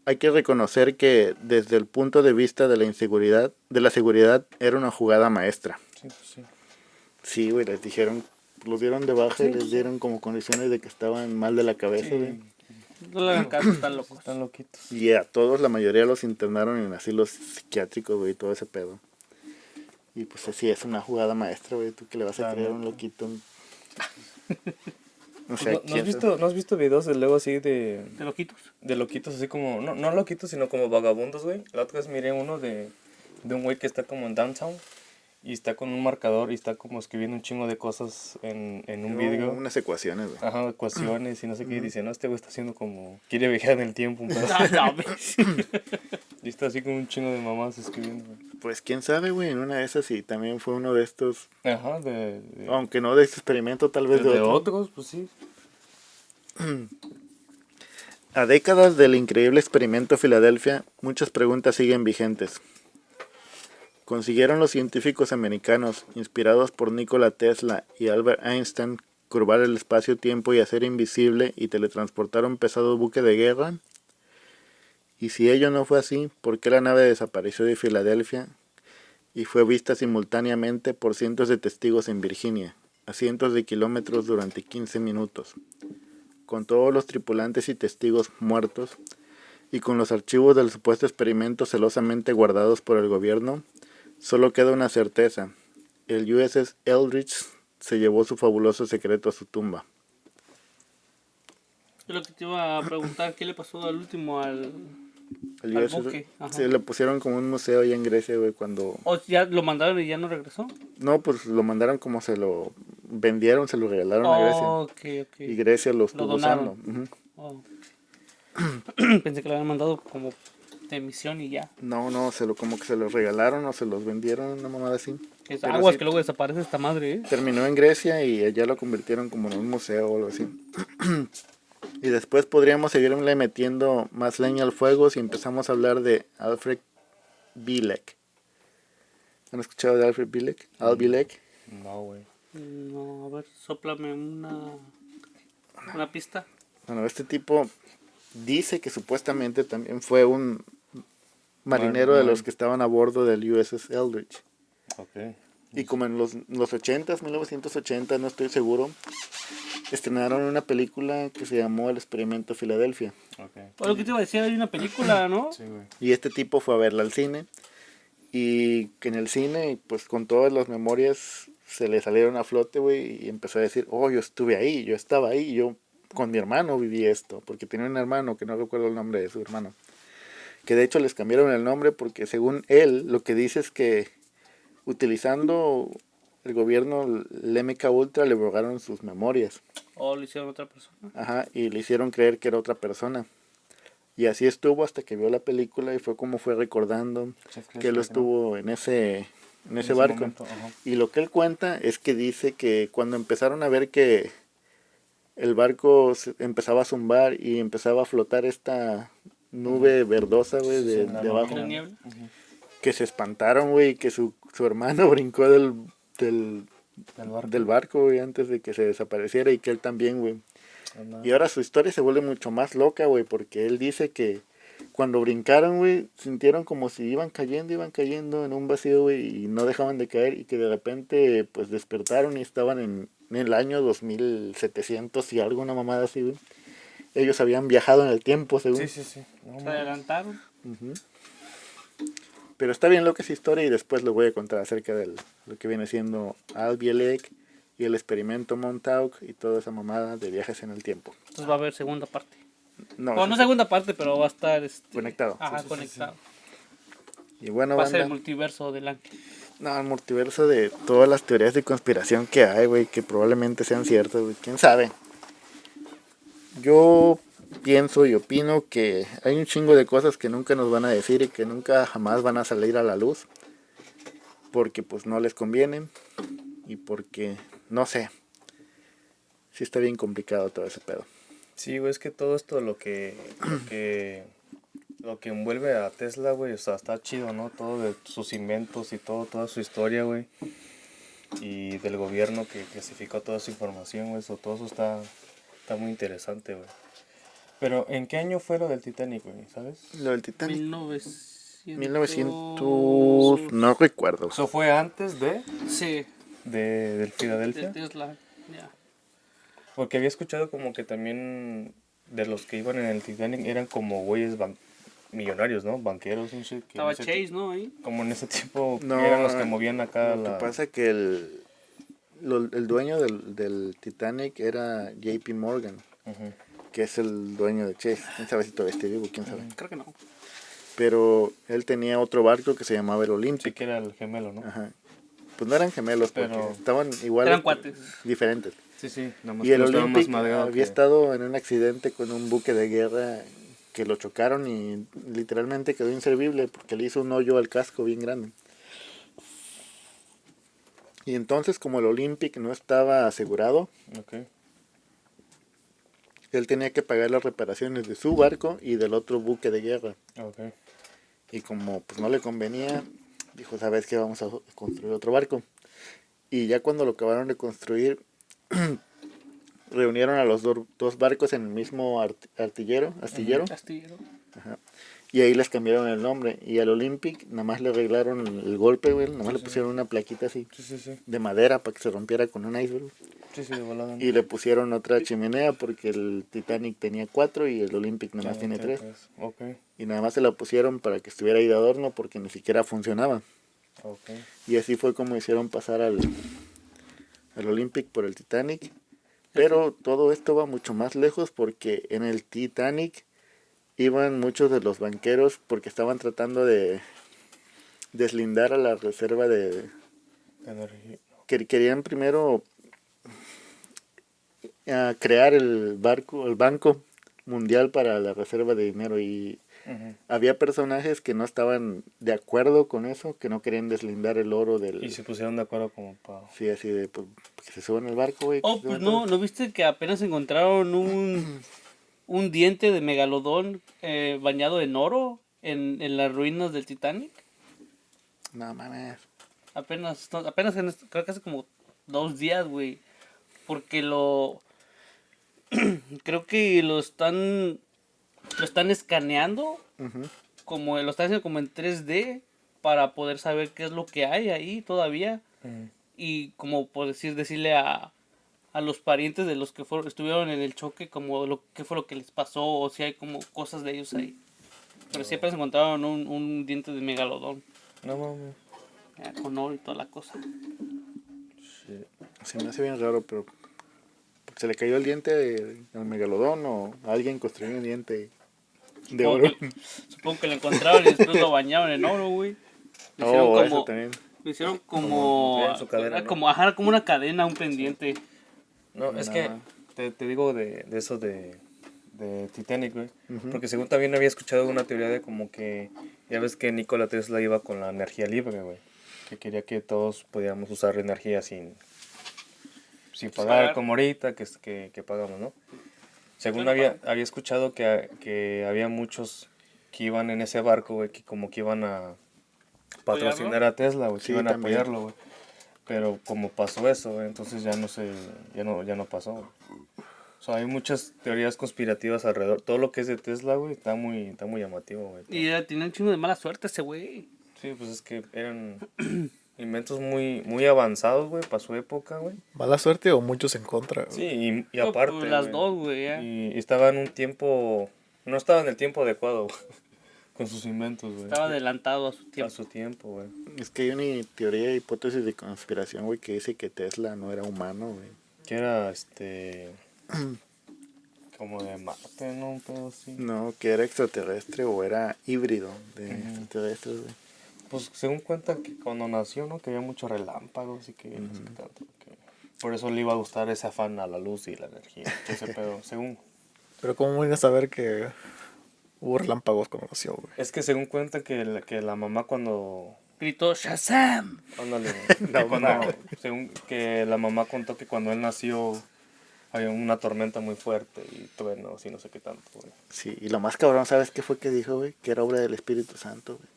Hay que reconocer que, desde el punto de vista de la seguridad, era una jugada maestra. Sí, pues sí. Sí, güey, les dijeron, los dieron de baja y les dieron como condiciones de que estaban mal de la cabeza, güey. No le hagan caso, están locos. Están loquitos. Y a todos, la mayoría los internaron en asilos psiquiátricos, güey, todo ese pedo. Y pues así es una jugada maestra, güey, tú que le vas a creer a un loquito. O sea, ¿No has visto videos de luego así De loquitos. de loquitos así como, no loquitos, sino como vagabundos, güey? La otra vez miré uno de un güey que está como en downtown y está con un marcador y está como escribiendo un chingo de cosas en un vidrio. Unas ecuaciones, güey. Ajá, ecuaciones y no sé qué. Y dice, no, este güey está haciendo como, quiere viajar en el tiempo un pedo. Y está así con un chingo de mamás escribiendo, güey. Pues quién sabe, güey, en una de esas y también fue uno de estos, Ajá, aunque no de este experimento, tal vez de otro. otros, pues sí. A décadas del increíble experimento Filadelfia, muchas preguntas siguen vigentes. ¿Consiguieron los científicos americanos, inspirados por Nikola Tesla y Albert Einstein, curvar el espacio-tiempo y hacer invisible y teletransportar un pesado buque de guerra? Y si ello no fue así, ¿por qué la nave desapareció de Filadelfia y fue vista simultáneamente por cientos de testigos en Virginia, a cientos de kilómetros durante 15 minutos? Con todos los tripulantes y testigos muertos, y con los archivos del supuesto experimento celosamente guardados por el gobierno, solo queda una certeza: el USS Eldridge se llevó su fabuloso secreto a su tumba. Yo lo que te iba a preguntar, ¿qué le pasó al último al El buque? Ajá. se le pusieron como un museo allá en Grecia, güey, cuando... ¿O ya lo mandaron y ya no regresó? No, pues lo mandaron como se lo vendieron, se lo regalaron a Grecia. Ok. Y Grecia lo estuvo donaron. usando. Ujú. Oh. Pensé que lo habían mandado como de misión y ya. No, como que se los regalaron o se los vendieron, una mamada así. Es Pero aguas sí, que luego desaparece esta madre, ¿eh? terminó en Grecia y allá lo convirtieron como en un museo o algo así. Y después podríamos seguirle metiendo más leña al fuego si empezamos a hablar de Alfred Bielek. ¿Han escuchado de Alfred Bielek? Al Bielek. No, güey. No, a ver, sóplame una pista. Bueno, este tipo dice que supuestamente también fue un marinero de los que estaban a bordo del USS Eldridge. Ok. Y como en los 80s, 1980, no estoy seguro, estrenaron una película que se llamó El Experimento Filadelfia. O lo que te iba a decir, hay una película, ¿no? Sí, güey. Y este tipo fue a verla al cine. Y que en el cine, pues con todas las memorias, se le salieron a flote, güey. Y empezó a decir, oh, yo estuve ahí, yo estaba ahí, yo con mi hermano viví esto. Porque tenía un hermano, que no recuerdo el nombre de su hermano. Que de hecho les cambiaron el nombre porque según él, lo que dice es que utilizando el gobierno, el MK Ultra, le borraron sus memorias. O lo hicieron otra persona. Ajá, y le hicieron creer que era otra persona. Y así estuvo hasta que vio la película y fue como fue recordando que él estuvo en ese barco. momento, ajá. Y lo que él cuenta es que dice que cuando empezaron a ver que el barco empezaba a zumbar y empezaba a flotar esta nube verdosa, güey, de la abajo, ¿La niebla? que se espantaron, güey, que su hermano brincó del barco, güey, antes de que se desapareciera y que él también, güey. Y ahora su historia se vuelve mucho más loca, güey, porque él dice que cuando brincaron, güey, sintieron como si iban cayendo en un vacío, güey, y no dejaban de caer y que de repente, pues, despertaron y estaban en el año 2700 y algo, una mamada así, güey. Ellos habían viajado en el tiempo, según. Sí. No, Se adelantaron. Ujú. Pero está bien loca esa historia y después les voy a contar acerca de lo que viene siendo Al Bielek y el experimento Montauk y toda esa mamada de viajes en el tiempo. Entonces va a haber segunda parte. No, O no eso segunda parte, pero va a estar conectado. Ajá, conectado. Y bueno, Va a ser el banda, multiverso del ángel. no, el multiverso de todas las teorías de conspiración que hay, güey, que probablemente sean ciertas, güey, quién sabe. Yo pienso y opino que hay un chingo de cosas que nunca nos van a decir y que nunca jamás van a salir a la luz. Porque pues no les convienen y porque, no sé, sí está bien complicado todo ese pedo. Sí, güey, es que todo esto lo que envuelve a Tesla, güey, o sea, está chido, ¿no? Todo de sus inventos y toda su historia, güey. Y del gobierno que clasificó toda su información, güey, todo eso está muy interesante, güey. Pero, ¿en qué año fue lo del Titanic, güey? ¿Sabes? Lo del Titanic, 1900... no recuerdo. ¿Eso fue antes Sí, del de Filadelfia? Tesla. Ya. Porque había escuchado como que también de los que iban en el Titanic eran como güeyes millonarios, ¿no? Banqueros, no sé. Estaba Chase, ¿no? Ahí. Como en ese tiempo No, eran los que movían acá Lo que pasa es que el dueño del Titanic era JP Morgan, Ujú. que es el dueño de Chase. Quién sabe si todavía está vivo, quién sabe. Creo que no. Pero él tenía otro barco que se llamaba el Sí Olympic. que era el gemelo, ¿no? Ajá. Pues no eran gemelos, porque Pero- estaban iguales. Eran cuates. Diferentes. Sí, nada más Y el que estaba Olympic más madreado había que- estado en un accidente con un buque de guerra que lo chocaron y literalmente quedó inservible porque le hizo un hoyo al casco bien grande. Y entonces, como el Olympic no estaba asegurado, Ok. él tenía que pagar las reparaciones de su barco y del otro buque de guerra. Ok. Y como pues no le convenía, dijo, ¿sabes qué? Vamos a construir otro barco. Y ya cuando lo acabaron de construir, reunieron a los dos barcos en el mismo astillero. Castillero. Y ahí les cambiaron el nombre. Y al Olympic nada más le arreglaron el golpe, güey. Nada más le pusieron una plaquita así Sí. de madera para que se rompiera con un iceberg. Sí, de volada. Y le pusieron otra chimenea porque el Titanic tenía 4 y el Olympic nada más tiene 3. Ok. Y nada más se la pusieron para que estuviera ahí de adorno porque ni siquiera funcionaba. Ok. Y así fue como hicieron pasar al Olympic por el Titanic. Pero todo esto va mucho más lejos porque en el Titanic iban muchos de los banqueros porque estaban tratando de deslindar a la reserva de... Energía. Querían primero crear el banco mundial para la reserva de dinero y Ujú. había personajes que no estaban de acuerdo con eso, que no querían deslindar el oro del... Y se pusieron de acuerdo como para... Sí, así de, pues, que se suban al barco, güey. que Oh, se pues suban no, ¿no viste que apenas encontraron un diente de megalodón bañado en oro en las ruinas del Titanic? No mames. Apenas creo que hace como 2 días, güey. Porque creo que lo están escaneando, Ujú. lo están haciendo como en 3D para poder saber qué es lo que hay ahí todavía. Ujú. Y como por decirle a los parientes de los que estuvieron en el choque, como qué fue lo que les pasó, o si hay como cosas de ellos ahí. Pero siempre se encontraron un diente de megalodón, No mames. con oro y toda la cosa. Sí. Se me hace bien raro, pero... ¿Se le cayó el diente al megalodón o alguien construyó un diente de oro? Supongo que lo encontraron y después lo bañaron en oro, güey. Le hicieron Oh, eso como, también. Lo hicieron Como en su cadena, era ¿no? como una cadena, un pendiente. No, es que te digo de eso de Titanic, güey. Porque según también había escuchado una teoría de como que, ya ves que Nikola Tesla iba con la energía libre, güey. Que quería que todos pudiéramos usar energía sin pagar como ahorita que pagamos, ¿no? Según había escuchado que había muchos que iban en ese barco, güey, que como que iban a patrocinar a Tesla, güey, que Sí, iban a también. apoyarlo, güey. Pero como pasó eso, güey, entonces ya no pasó, güey. O sea, hay muchas teorías conspirativas alrededor. Todo lo que es de Tesla, güey, está muy llamativo, güey. Y tenía un chingo de mala suerte ese güey. Sí, pues es que eran inventos muy avanzados, güey, para su época, güey. ¿Mala suerte o muchos en contra? Sí, y No, aparte, pues, las güey, dos, güey, ya. y estaba en un tiempo, no estaba en el tiempo adecuado, güey, con sus inventos, güey. Estaba adelantado a su A tiempo. su tiempo, güey. Es que hay una teoría, hipótesis de conspiración, güey, que dice que Tesla no era humano, güey. Que era, como de Marte, ¿no? Un pedo así. No, que era extraterrestre o era híbrido de extraterrestres, güey. Pues según cuentan que cuando nació, ¿no? Que había muchos relámpagos y que no sé qué tanto. Que por eso le iba a gustar ese afán a la luz y la energía. Que ese pedo, según. Pero ¿cómo voy a saber que hubo relámpagos cuando nació, güey? Es que según cuentan que la mamá cuando... Gritó Shazam. Ándale, según que la mamá contó que cuando él nació había una tormenta muy fuerte y truenos y no sé qué tanto, güey. Sí, y lo más cabrón, ¿sabes qué fue que dijo, güey? Que era obra del Espíritu Santo, güey.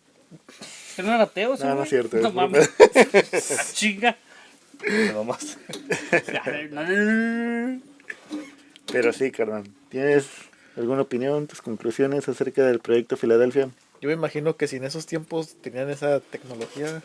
Que no era ateo, ese No, no güey. es cierto, No es mames. Chinga. Nada más. Pero sí, carnal. ¿Tienes alguna opinión, tus conclusiones acerca del proyecto Filadelfia? Yo me imagino que si en esos tiempos tenían esa tecnología,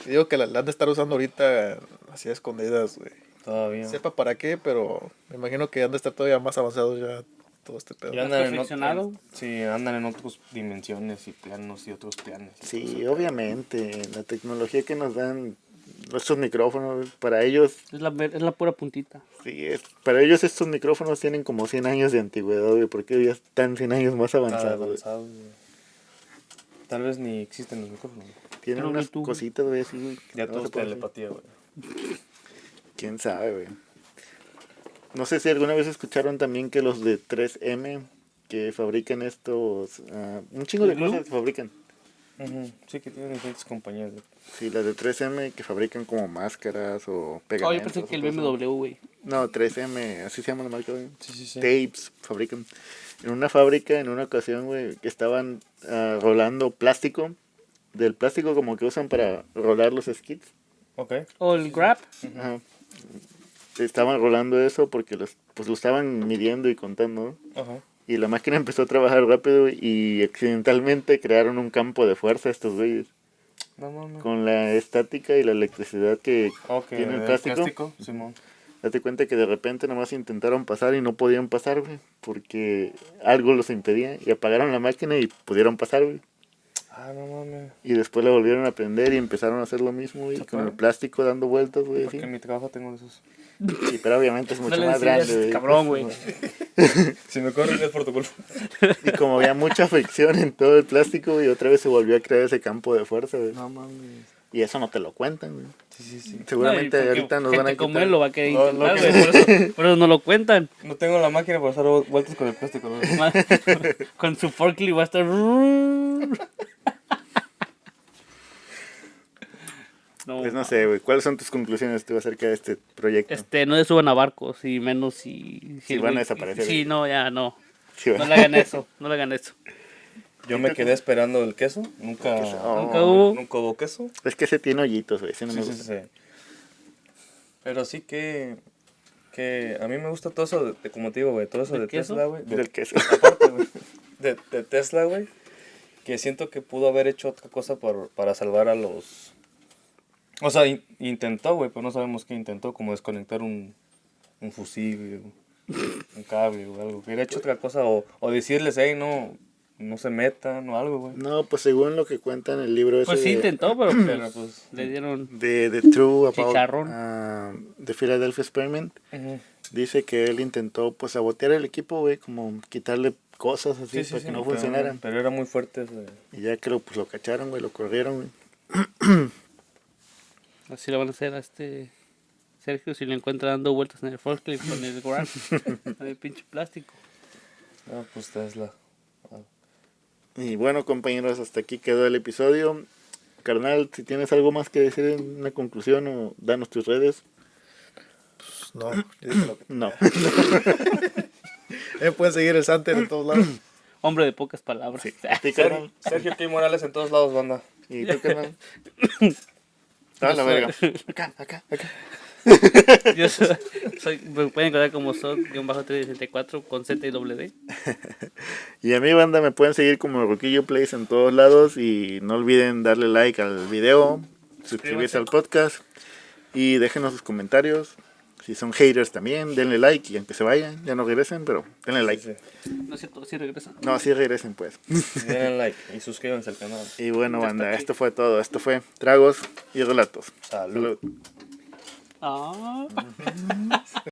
te digo que la han de estar usando ahorita así a escondidas, güey. Todavía. Sepa para qué, pero me imagino que han de estar todavía más avanzados ya todo este pedo. Y andan perfeccionado. sí, andan en otras dimensiones y planos y otros planes. Sí, obviamente. La tecnología que nos dan nuestros micrófonos, para ellos, Es la pura puntita. sí, para ellos estos micrófonos tienen como 100 años de antigüedad, güey, porque ya están 100 años más avanzados, güey. Tal vez ni existen los micrófonos. Tienen Pero unas ni tú. cositas, güey, así, güey. Ya no todo se es puede hacer. telepatía, güey. ¿Quién sabe, güey? No sé si alguna vez escucharon también que los de 3M, que fabrican estos... un chingo de ¿Glue? cosas que fabrican. Ujú. Sí, que tienen diferentes compañías, güey. Sí, las de 3M que fabrican como máscaras o Oh, pegamentos. yo pensé que el o cosas. BMW, güey. No, 3M, así se llama la marca, güey. Sí. Tapes fabrican. En una fábrica, en una ocasión, güey, que estaban rolando plástico. Del plástico como que usan para rolar los skits. Ok. O el Grab. Ajá. Estaban rolando eso porque pues lo estaban midiendo y contando, ¿no? Ajá. Y la máquina empezó a trabajar rápido güey, y accidentalmente crearon un campo de fuerza estos güeyes. No mames. Con la estática y la electricidad que Ok, tiene el ¿de plástico. Simón. Date cuenta que de repente nomás intentaron pasar y no podían pasar, güey. Porque algo los impedía. Y apagaron la máquina y pudieron pasar, güey. Ah, no mames. Y después la volvieron a prender y empezaron a hacer lo mismo, güey. Con el plástico dando vueltas, güey. Porque así. en mi trabajo tengo de esos. Sí, pero obviamente es mucho No le más enseñas, grande, güey. cabrón, güey. Si me corren es por tu culpa. Y como había mucha fricción en todo el plástico, güey, otra vez se volvió a crear ese campo de fuerza, güey. No mames. Y eso no te lo cuentan, güey. Sí. Seguramente No, y porque ahorita nos van a gente como quitar. él lo va a querer No, intentar, no, güey. Por eso no lo cuentan. No tengo la máquina para hacer vueltas con el plástico, güey. Con su forklift va a estar... No, Pues no sé, güey. ¿Cuáles son tus conclusiones tú acerca de este proyecto? no se suban a barcos y menos si... Si el van a güey- desaparecer. Sí, no, ya no. Sí, No güey. le hagan eso, no le hagan eso. Yo me quedé esperando el queso. Nunca Nunca hubo. Nunca hubo queso. Es que ese tiene hoyitos, güey. Ese no me Sí. gusta. Pero sí que a mí me gusta todo eso, como te digo, güey, todo eso ¿Del de queso? Tesla, güey. Del queso. Aparte, güey, de Tesla, güey, que siento que pudo haber hecho otra cosa para salvar a los... O sea, intentó, güey, pero no sabemos qué intentó, como desconectar un fusible, un cable o algo. Hubiera hecho otra cosa o decirles, hey, no se metan o algo, güey. No, pues según lo que cuenta en el libro ese Pues sí de, intentó, pero Pero pues... le dieron... de The True About Chicharrón. The Philadelphia Experiment, Ujú. dice que él intentó pues sabotear el equipo, güey, como quitarle cosas así para que no funcionaran. Pero era muy fuerte ese... Y ya que lo cacharon, güey, lo corrieron, güey. Así lo van a hacer a Sergio si lo encuentra dando vueltas en el forklift con el Grab. El pinche plástico. Ah, pues Tesla. Y bueno, compañeros, hasta aquí quedó el episodio. Carnal, si tienes algo más que decir en una conclusión o danos tus redes. Pues no, yo dije lo que No. pueden seguir el Santer en todos lados. Hombre de pocas palabras. Sí. ¿A ti, carnal? Sergio T. Morales en todos lados, banda. ¿Y tú, carnal? Ah, la verga. Acá. Yo me pueden encontrar como SOT-364 con Z y doble D. Y a mi banda me pueden seguir como Roquillo Plays en todos lados. Y no olviden darle like al video, suscribirse al podcast y déjenos sus comentarios. Si son haters también, denle like y aunque se vayan, ya no regresen, pero denle like. Sí. No es cierto, sí regresa. No, sí regresen pues. Denle like y suscríbanse al canal. Y bueno, Ya banda, está aquí. esto fue todo. Esto fue Tragos y Relatos. Salud. Salud. Ah.